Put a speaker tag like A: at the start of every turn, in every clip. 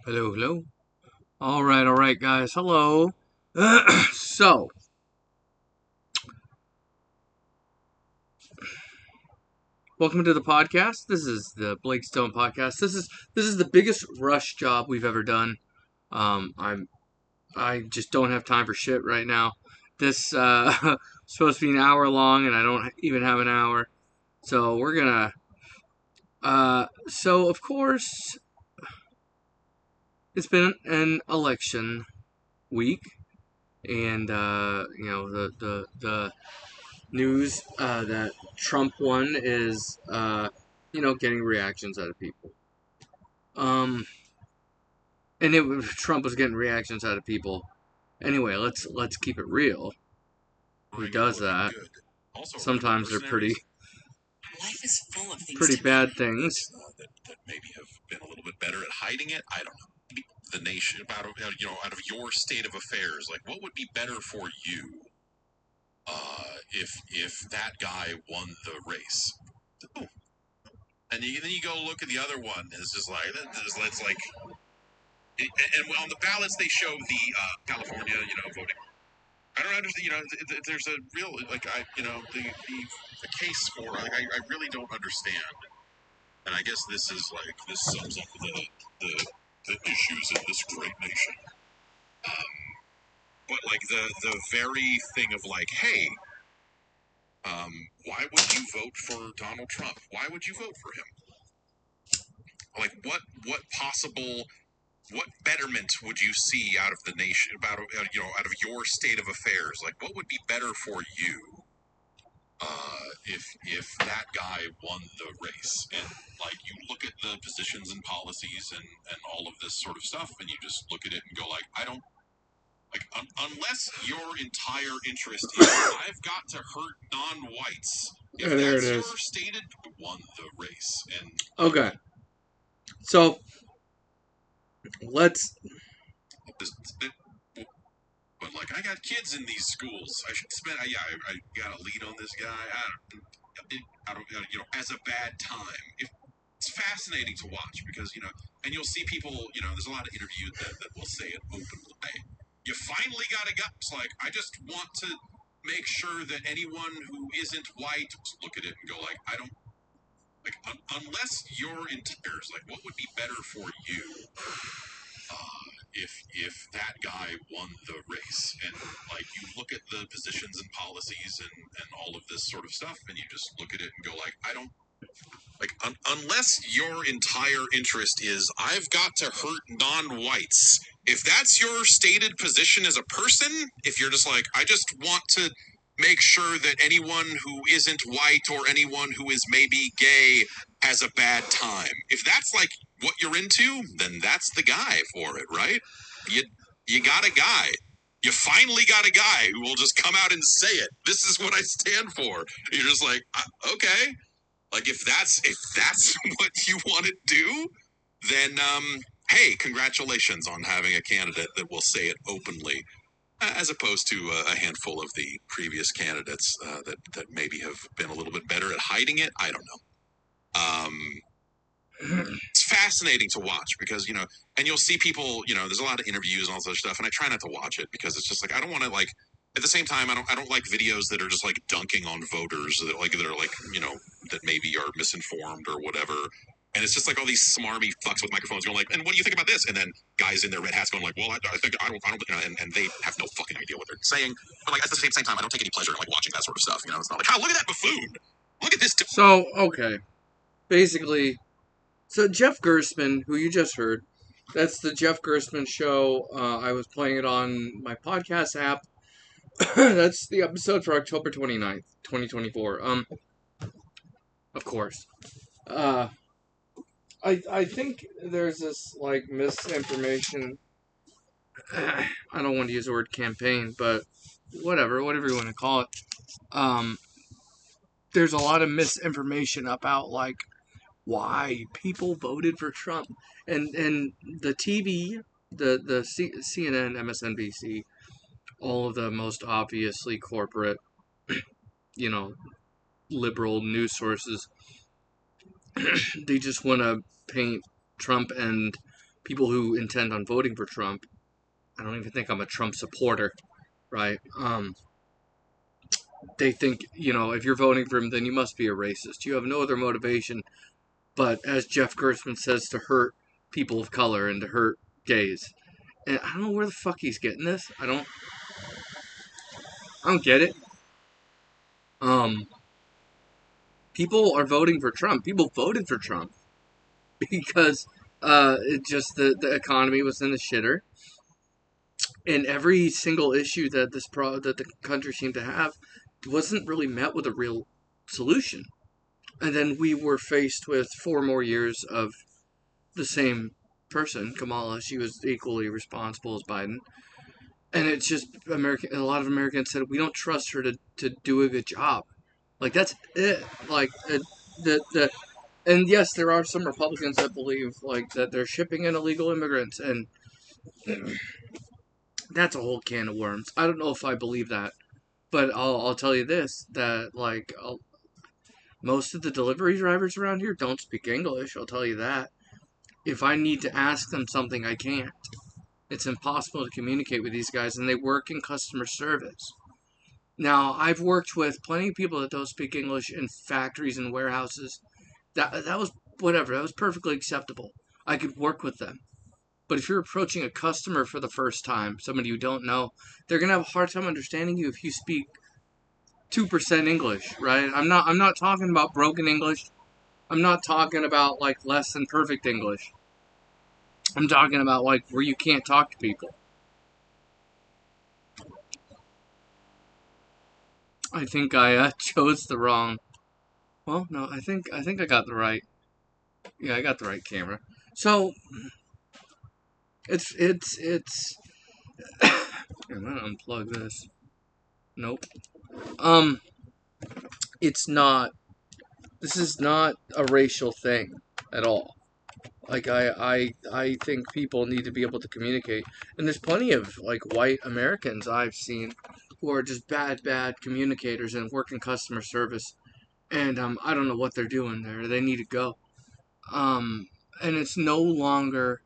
A: Hello, hello. All right, guys. Hello. So, welcome to the podcast. This is the Blakestone podcast. This is the biggest rush job we've ever done. I just don't have time for shit right now. This supposed to be an hour long, and I don't even have an hour. So we're gonna. So of course, it's been an election week, and the news that Trump won is getting reactions out of people. Um, and Trump was getting reactions out of people. Anyway, let's keep it real. Who does that? Sometimes they're pretty bad things.
B: That maybe have been a little bit better at hiding it. I don't know. The nation out of your state of affairs, like what would be better for you if that guy won the race? Oh. And then you go look at the other one. And it's just like it's like, and on the ballots they show the California, voting. I don't understand. There's a real the case for. I really don't understand. And I guess this sums up the issues in this great nation. But like the very thing of like, hey, why would you vote for Donald Trump? Why would you vote for him? Like, what betterment would you see out of the nation, out of your state of affairs? Like, what would be better for you if that guy won the race? And like, you look at the positions and policies and all of this sort of stuff, and you just look at it and go like, I don't. Like, unless your entire interest is, I've got to hurt non-whites. If
A: There
B: that's
A: it is.
B: your stated, won the race. And
A: okay, so let's.
B: But like, I got kids in these schools. I should spend. I got a lead on this guy. I don't. As a bad time. It's fascinating to watch because and you'll see people. There's a lot of interviews that will say it openly. You finally got a guy. It's like, I just want to make sure that anyone who isn't white look at it and go like, I don't like unless you're in tears. Like, what would be better for you if that guy won the race? And like, you look at the positions and policies and all of this sort of stuff, and you just look at it and go like, I don't. Like, unless your entire interest is, I've got to hurt non-whites. If that's your stated position as a person, if you're just like, I just want to make sure that anyone who isn't white or anyone who is maybe gay has a bad time. If that's like what you're into, then that's the guy for it, right? You got a guy. You finally got a guy who will just come out and say it. This is what I stand for. You're just like, okay. Like, if that's what you want to do, then hey, congratulations on having a candidate that will say it openly, as opposed to a handful of the previous candidates that maybe have been a little bit better at hiding it. I don't know. It's fascinating to watch because and you'll see people. There's a lot of interviews and all this stuff, and I try not to watch it because it's just like, I don't want to like. At the same time, I don't like videos that are just like dunking on voters that are like that maybe are misinformed or whatever. And it's just like all these smarmy fucks with microphones going like, and what do you think about this? And then guys in their red hats going like, well, I think I don't, and they have no fucking idea what they're saying. But like, at the same time, I don't take any pleasure in like watching that sort of stuff. It's not like, oh, look at that buffoon. Look at this.
A: So okay, basically, so Jeff Gerstmann, who you just heard, that's the Jeff Gerstmann show. I was playing it on my podcast app. That's the episode for October 29th, 2024. Of course. Uh, I think there's this, like, misinformation. I don't want to use the word campaign, but whatever you want to call it. Um, there's a lot of misinformation about, like, why people voted for Trump. And the TV, CNN, MSNBC, all of the most obviously corporate, you know, liberal news sources, they just want to paint Trump and people who intend on voting for Trump. I don't even think I'm a Trump supporter, right? They think, if you're voting for him, then you must be a racist. You have no other motivation but, as Jeff Gerstmann says, to hurt people of color and to hurt gays. And I don't know where the fuck he's getting this. I don't get it. Um, People are voting for Trump. People voted for Trump because it just the economy was in the shitter, and every single issue that that the country seemed to have wasn't really met with a real solution. And then we were faced with 4 more years of the same person, Kamala. She was equally responsible as Biden. And it's just a lot of Americans said we don't trust her to do a good job. Like, that's it. Like, the and yes, there are some Republicans that believe, like, that they're shipping in illegal immigrants, and that's a whole can of worms. I don't know if I believe that, but I'll tell you this, that, like, most of the delivery drivers around here don't speak English. I'll tell you that. If I need to ask them something, I can't. It's impossible to communicate with these guys, and they work in customer service. Now, I've worked with plenty of people that don't speak English in factories and warehouses. That was whatever. That was perfectly acceptable. I could work with them. But if you're approaching a customer for the first time, somebody you don't know, they're gonna have a hard time understanding you if you speak 2% English, right? I'm not talking about broken English. I'm not talking about, like, less than perfect English. I'm talking about, like, where you can't talk to people. I think I chose the wrong. Well, no, I think I got the right. Yeah, I got the right camera. So it's. I'm gonna unplug this. Nope. Um, it's not. This is not a racial thing at all. Like, I think people need to be able to communicate, and there's plenty of, like, white Americans I've seen who are just bad communicators and work in customer service, and I don't know what they're doing there. They need to go. Um, and it's no longer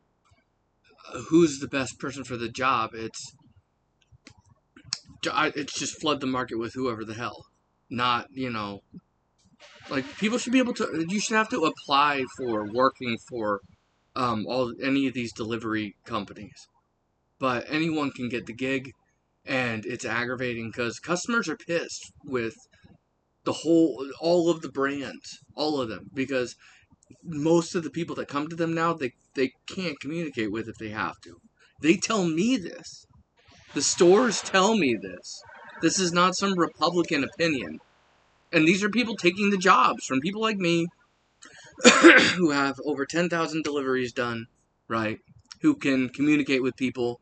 A: who's the best person for the job. It's just flood the market with whoever the hell. Not, like, people should be able to. You should have to apply for working for any of these delivery companies, but anyone can get the gig, and it's aggravating because customers are pissed with all of the brands, all of them, because most of the people that come to them now, they can't communicate with if they have to. They tell me this. The stores tell me this. This is not some Republican opinion. And these are people taking the jobs from people like me who have over 10,000 deliveries done, right? Who can communicate with people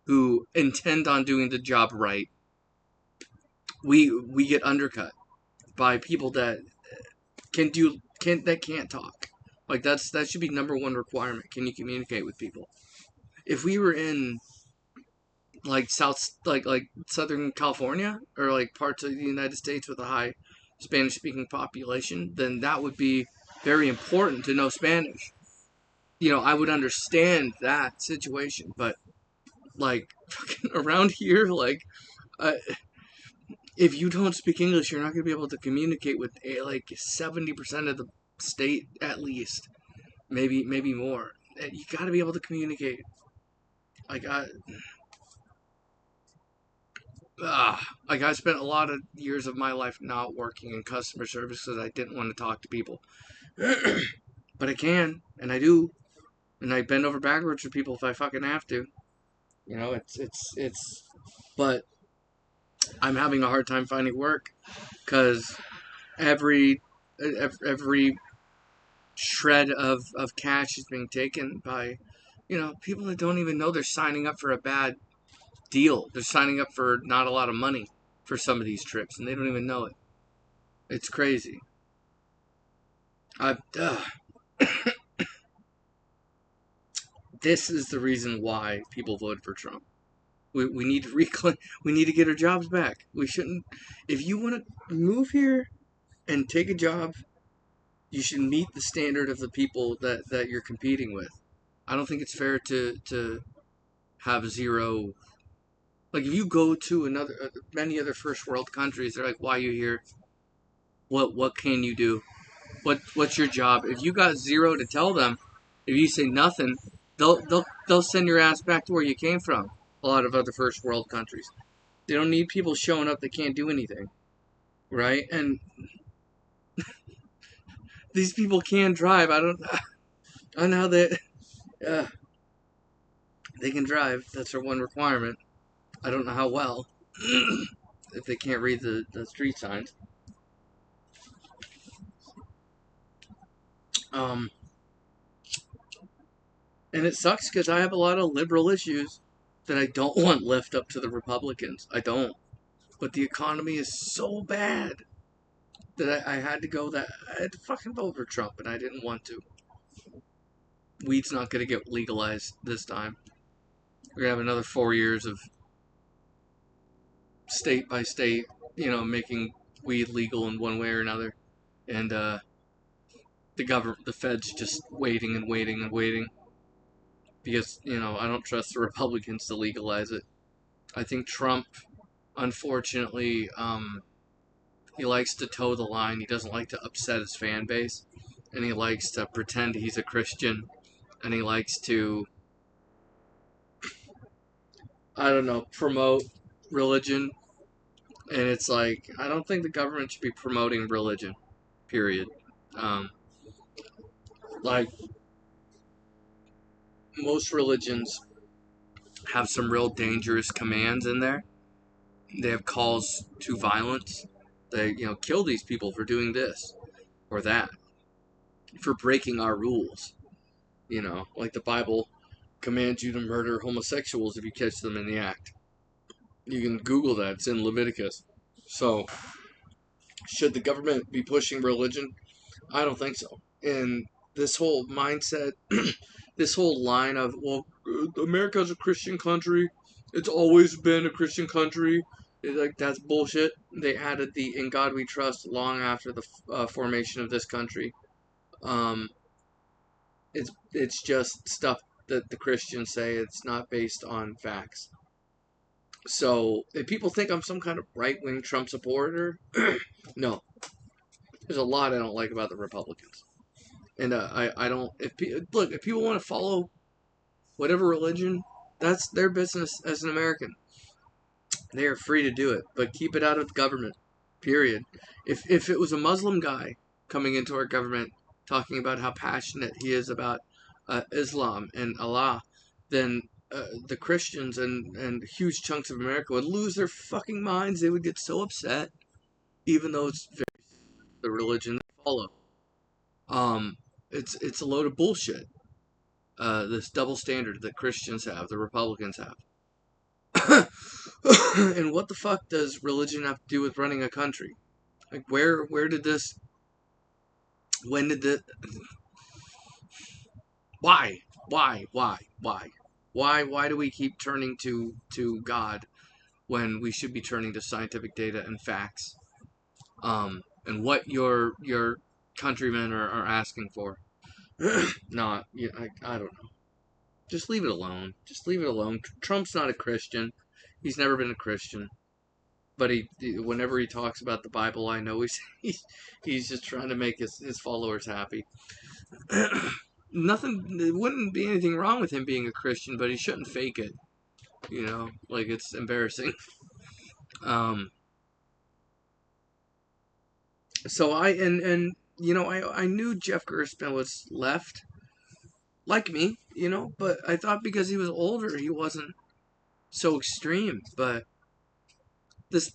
A: who intend on doing the job right. We get undercut by people that can't talk. Like, that should be number one requirement. Can you communicate with people? If we were in, like, Southern California, or, like, parts of the United States with a high Spanish speaking population, then that would be very important to know Spanish. I would understand that situation, but, like, around here, like, uh, if you don't speak English, you're not going to be able to communicate with, like, 70% of the state, at least, maybe more. You got to be able to communicate. Like, I spent a lot of years of my life not working in customer service because I didn't want to talk to people. But I can, and I do, and I bend over backwards for people if I fucking have to. It's. But I'm having a hard time finding work because every every shred of cash is being taken by, people that don't even know they're signing up for a bad deal. They're signing up for not a lot of money for some of these trips, and they don't even know it. It's crazy. I This is the reason why people voted for Trump. We need to reclaim. We need to get our jobs back. We shouldn't. If you want to move here and take a job, you should meet the standard of the people that you're competing with. I don't think it's fair to have zero. Like if you go to many other first world countries, they're like, "Why are you here? What can you do? What's your job?" If you got zero to tell them, if you say nothing, they'll send your ass back to where you came from. A lot of other first world countries, they don't need people showing up that can't do anything, right? And these people can drive. I don't know how uh, they can drive. That's their one requirement. I don't know how well if they can't read the street signs. Um, and it sucks because I have a lot of liberal issues that I don't want left up to the Republicans. I don't. But the economy is so bad that I had to go that I had to fucking vote for Trump, and I didn't want to. Weed's not going to get legalized this time. We're going to have another 4 years of state by state, making weed legal in one way or another. And the Fed's just waiting and waiting and waiting because, I don't trust the Republicans to legalize it. I think Trump, unfortunately, he likes to toe the line. He doesn't like to upset his fan base. And he likes to pretend he's a Christian. And he likes to, I don't know, promote religion. And it's like, I don't think the government should be promoting religion, period. Um, like, most religions have some real dangerous commands in there. They have calls to violence. They, kill these people for doing this or that, for breaking our rules. Like the Bible commands you to murder homosexuals if you catch them in the act. You can Google that, it's in Leviticus. So, should the government be pushing religion? I don't think so. And this whole mindset, this whole line of, well, America's a Christian country. It's always been a Christian country. Like, that's bullshit. They added the "In God We Trust" long after the formation of this country. Um, it's just stuff that the Christians say. It's not based on facts. So if people think I'm some kind of right wing Trump supporter, no. There's a lot I don't like about the Republicans, and I don't. If people want to follow whatever religion, that's their business as an American. They are free to do it, but keep it out of the government. Period. If it was a Muslim guy coming into our government talking about how passionate he is about Islam and Allah, then the Christians and huge chunks of America would lose their fucking minds. They would get so upset, even though it's the religion they follow. Um, it's a load of bullshit. This double standard that Christians have, the Republicans have. And what the fuck does religion have to do with running a country? Like where did this when did the why? Why do we keep turning to God when we should be turning to scientific data and facts? And what your countrymen are asking for. Not I don't know. Just leave it alone. Just leave it alone. Trump's not a Christian. He's never been a Christian. But whenever he talks about the Bible, I know he's just trying to make his followers happy. Nothing. There wouldn't be anything wrong with him being a Christian, but he shouldn't fake it. Like it's embarrassing. Um. So I knew Jeff Gerstmann was left, like me, but I thought because he was older, he wasn't so extreme. But this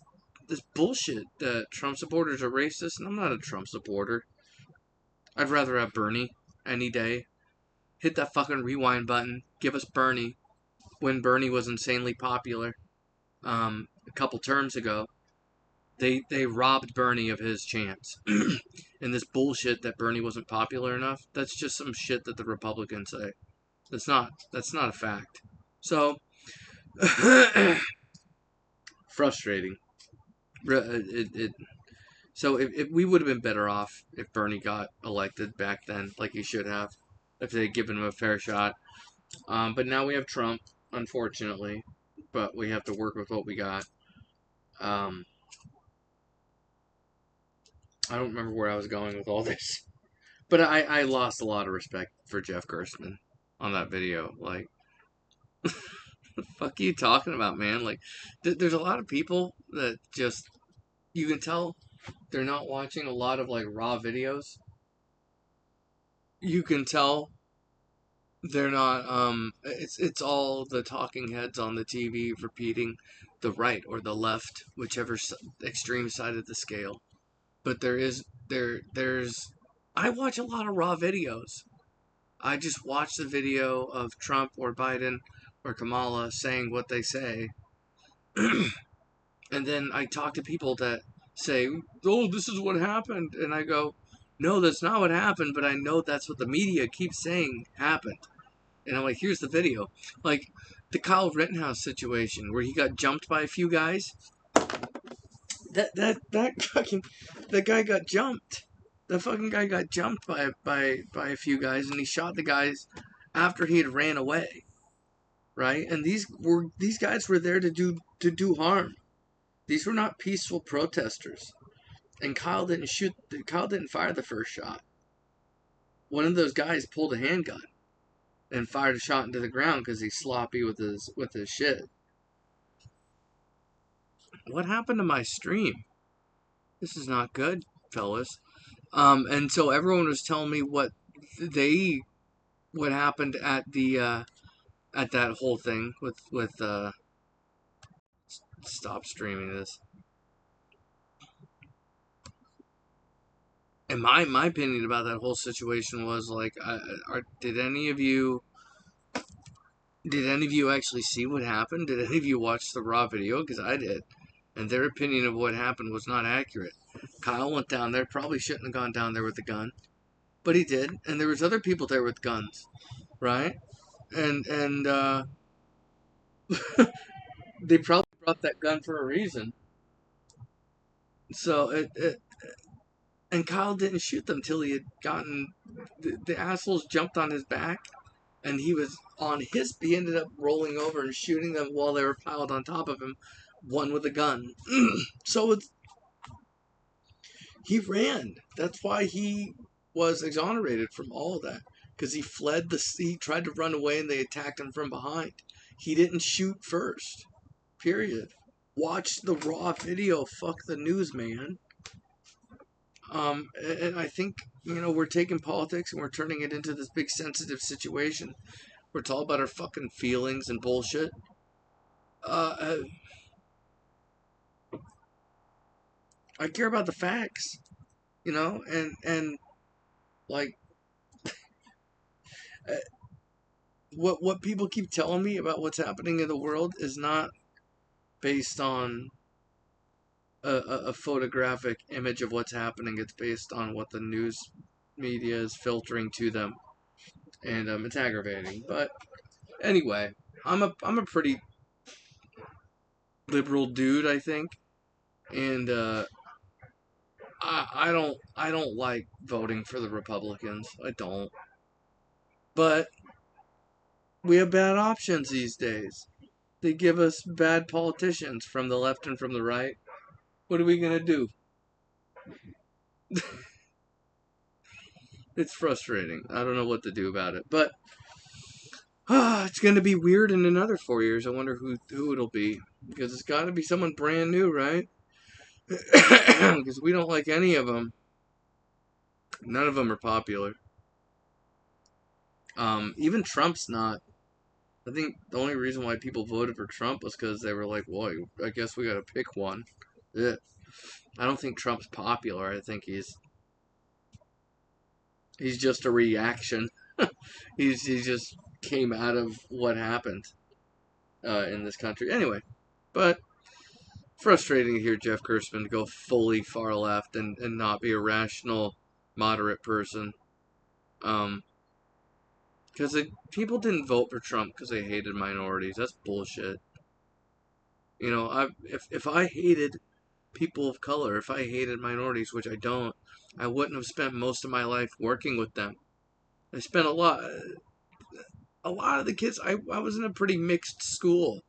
A: this bullshit that Trump supporters are racist, and I'm not a Trump supporter. I'd rather have Bernie any day. Hit that fucking rewind button. Give us Bernie when Bernie was insanely popular. A couple terms ago, they robbed Bernie of his chance. And this bullshit that Bernie wasn't popular enough, that's just some shit that the Republicans say. That's not a fact. So frustrating. So if we would have been better off if Bernie got elected back then, like he should have, if they'd given him a fair shot. But now we have Trump, unfortunately. But we have to work with what we got. Um, I don't remember where I was going with all this. But I lost a lot of respect for Jeff Gerstmann on that video. Like, what the fuck are you talking about, man? Like, there's a lot of people that just, you can tell they're not watching a lot of, like, raw videos. You can tell they're not, it's all the talking heads on the TV repeating the right or the left, whichever extreme side of the scale. But there's, I watch a lot of raw videos. I just watch the video of Trump or Biden or Kamala saying what they say. And then I talk to people that say, oh, this is what happened. And I go, no, that's not what happened, but I know that's what the media keeps saying happened. And I'm like, here's the video. Like the Kyle Rittenhouse situation where he got jumped by a few guys. That guy got jumped. The fucking guy got jumped by a few guys, and he shot the guys after he had ran away. Right? And these guys were there to do harm. These were not peaceful protesters. And Kyle didn't fire the first shot. One of those guys pulled a handgun and fired a shot into the ground because he's sloppy with his shit. What happened to my stream? This is not good, fellas. And so everyone was telling me what happened at that whole thing with stop streaming this. And my opinion about that whole situation was like, did any of you actually see what happened? Did any of you watch the raw video? Because I did, and their opinion of what happened was not accurate. Kyle went down there, probably shouldn't have gone down there with a gun, but he did, and there was other people there with guns, right? And they probably brought that gun for a reason. So and Kyle didn't shoot them till he had gotten the assholes jumped on his back, and he ended up rolling over and shooting them while they were piled on top of him, one with a gun. So he ran. That's why he was exonerated from all of that, because he tried to run away and they attacked him from behind. He didn't shoot first. Period. Watch the raw video. Fuck the news, man. And I think, we're taking politics and we're turning it into this big sensitive situation. We're all about our fucking feelings and bullshit. I care about the facts, and like uh, what people keep telling me about what's happening in the world is not based on a photographic image of what's happening. It's based on what the news media is filtering to them, and it's aggravating. But anyway, I'm a pretty liberal dude, I think, and I don't like voting for the Republicans. I don't. But we have bad options these days. They give us bad politicians from the left and from the right. What are we gonna do? It's frustrating. I don't know what to do about it. But it's gonna be weird in another 4 years. I wonder who it'll be. Because it's gotta be someone brand new, right? Because we don't like any of them. None of them are popular. Even Trump's not. I think the only reason why people voted for Trump was because they were like, well, I guess we gotta pick one. Ugh. I don't think Trump's popular. I think he's just a reaction. He just came out of what happened in this country. Anyway, but frustrating to hear Jeff Gerstmann go fully far left and not be a rational, moderate person. Um, because people didn't vote for Trump because they hated minorities. That's bullshit. You know, if I hated people of color, if I hated minorities, which I don't, I wouldn't have spent most of my life working with them. I spent a lot of the kids. I was in a pretty mixed school.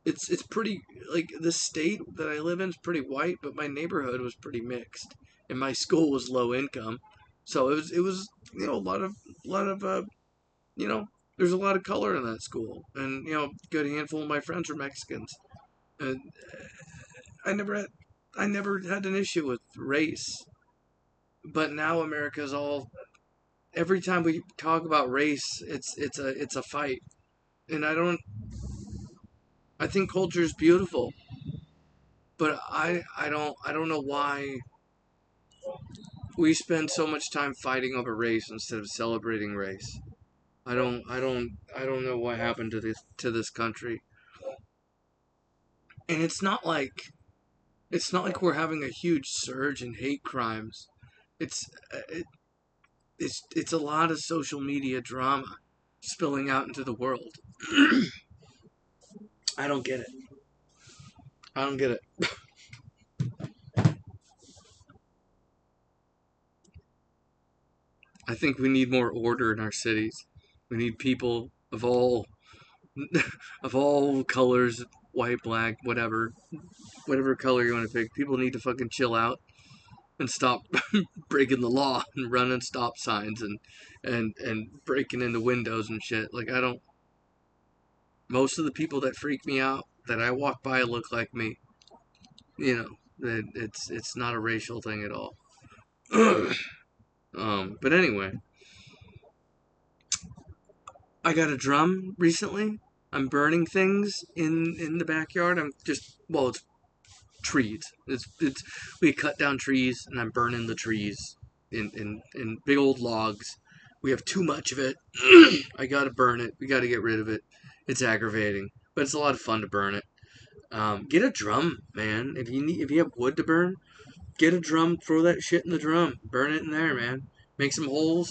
A: It's pretty like the state that I live in is pretty white, but my neighborhood was pretty mixed, and my school was low income, so it was a lot of you know there's a lot of color in that school, and a good handful of my friends were Mexicans, and I never had I never had an issue with race, but now America's all every time we talk about race, it's a fight, and I think culture is beautiful, but I don't know why we spend so much time fighting over race instead of celebrating race. I don't know what happened to this country. And it's not like we're having a huge surge in hate crimes. It's it's a lot of social media drama spilling out into the world. I don't get it. I don't get it. I think we need more order in our cities. We need people of all of all colors, white, black, whatever color you want to pick. People need to fucking chill out and stop breaking the law and running stop signs and breaking into windows and shit. Like I don't. Most of the people that freak me out that I walk by look like me. It's not a racial thing at all. But anyway, I got a drum recently. I'm burning things in the backyard. It's trees. It's we cut down trees and I'm burning the trees in big old logs. We have too much of it. I gotta burn it. We gotta get rid of it. It's aggravating, but it's a lot of fun to burn it. Get a drum, man. If you have wood to burn, get a drum. Throw that shit in the drum. Burn it in there, man. Make some holes.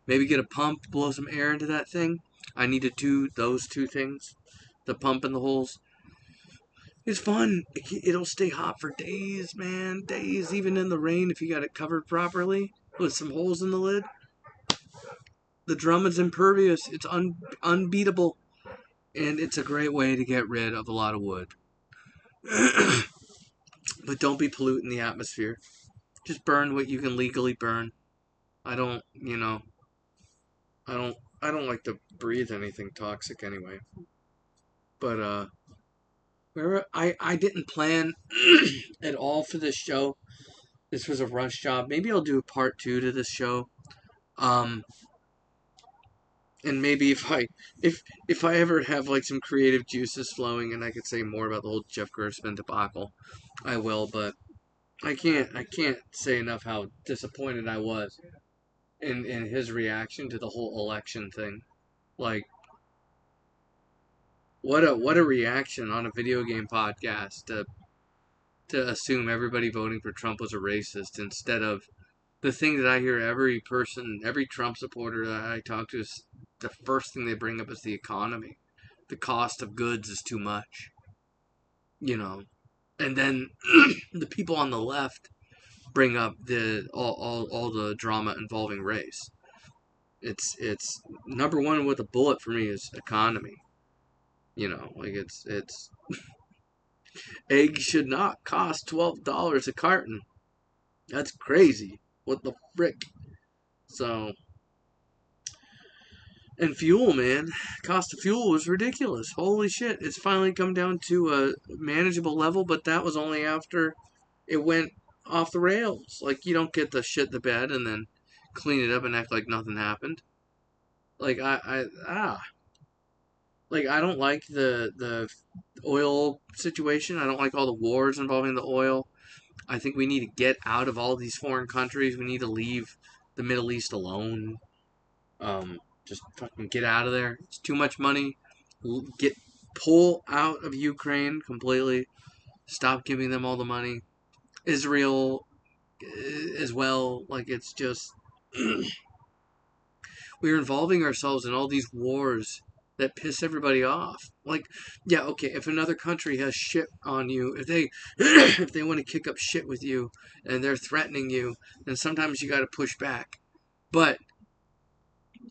A: Maybe get a pump to blow some air into that thing. I need to do those two things: the pump and the holes. It's fun. It'll stay hot for days, man. Days, even in the rain, if you got it covered properly with some holes in the lid. The drum is impervious. It's unbeatable. And it's a great way to get rid of a lot of wood. But don't be polluting the atmosphere. Just burn what you can legally burn. I don't, you know, I don't like to breathe anything toxic anyway. But I didn't plan at all for this show. This was a rush job. Maybe I'll do a part 2 to this show. Um, and maybe if I ever have like some creative juices flowing and I could say more about the whole Jeff Gerstmann debacle, I will. But I can't say enough how disappointed I was in his reaction to the whole election thing. Like what a reaction on a video game podcast to assume everybody voting for Trump was a racist instead of the thing that I hear every Trump supporter that I talk to is the first thing they bring up is the economy. The cost of goods is too much, you know. And then the people on the left bring up the all the drama involving race. It's number one with a bullet for me is economy. Like it's eggs should not cost $12 a carton. That's crazy. What the frick? So, and fuel, man. Cost of fuel was ridiculous. Holy shit. It's finally come down to a manageable level, but that was only after it went off the rails. Like, you don't get the shit the bed and then clean it up and act like nothing happened. Like, Like, I don't like the oil situation. I don't like all the wars involving the oil. I think we need to get out of all these foreign countries. We need to leave the Middle East alone. Just fucking get out of there. It's too much money. Get pull out of Ukraine completely. Stop giving them all the money. Israel as well. Like, it's just we're involving ourselves in all these wars that piss everybody off. Like, yeah, okay, if another country has shit on you, if they if they want to kick up shit with you and they're threatening you, then sometimes you got to push back. But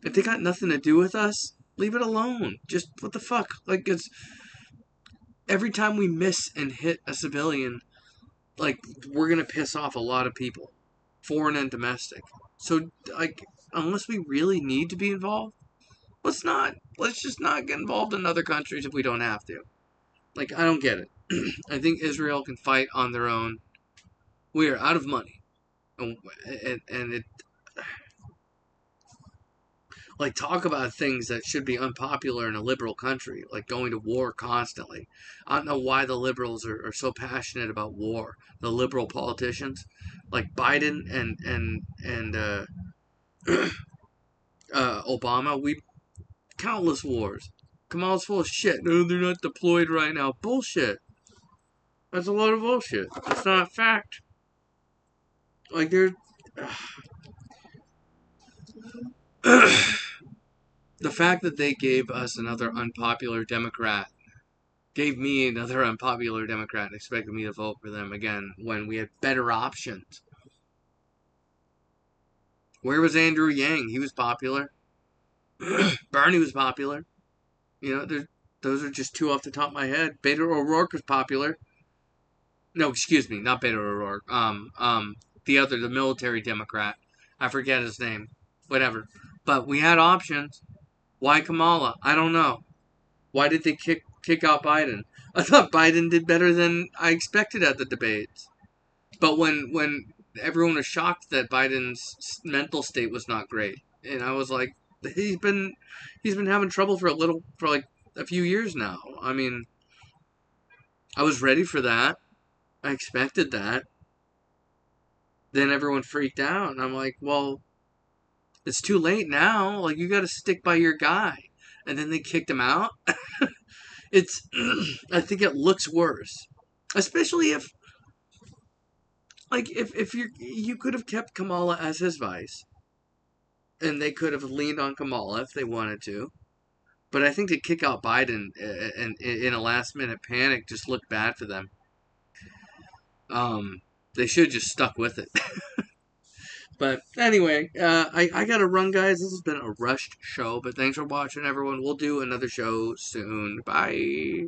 A: if they got nothing to do with us, leave it alone. Just what the fuck? Like, it's every time we miss and hit a civilian, like, we're gonna piss off a lot of people, foreign and domestic. So, like, unless we really need to be involved, let's not. Let's just not get involved in other countries if we don't have to. Like, I don't get it. I think Israel can fight on their own. We are out of money, and it like talk about things that should be unpopular in a liberal country, like going to war constantly. I don't know why the liberals are so passionate about war. The liberal politicians, like Biden and Obama, we countless wars. Kamal's full of shit. No, they're not deployed right now. Bullshit. That's a load of bullshit. It's not a fact. Like, they're. The fact that they gave us another unpopular Democrat, gave me another unpopular Democrat, and expected me to vote for them again when we had better options. Where was Andrew Yang? He was popular. Bernie was popular. You know, those are just two off the top of my head. Beto O'Rourke was popular. No, excuse me, not Beto O'Rourke. The military Democrat. I forget his name. Whatever. But we had options. Why Kamala? I don't know. Why did they kick out Biden? I thought Biden did better than I expected at the debates. But when everyone was shocked that Biden's mental state was not great, and I was like, he's been having trouble for like a few years now. I mean, I was ready for that. I expected that. Then everyone freaked out, and I'm like, well, it's too late now. Like, you got to stick by your guy. And then they kicked him out. It's, I think it looks worse, especially if, like, if you could have kept Kamala as his vice, and they could have leaned on Kamala if they wanted to. But I think to kick out Biden in a last minute panic just looked bad for them. They should have just stuck with it. But anyway, I got to run, guys. This has been a rushed show, but thanks for watching, everyone. We'll do another show soon. Bye.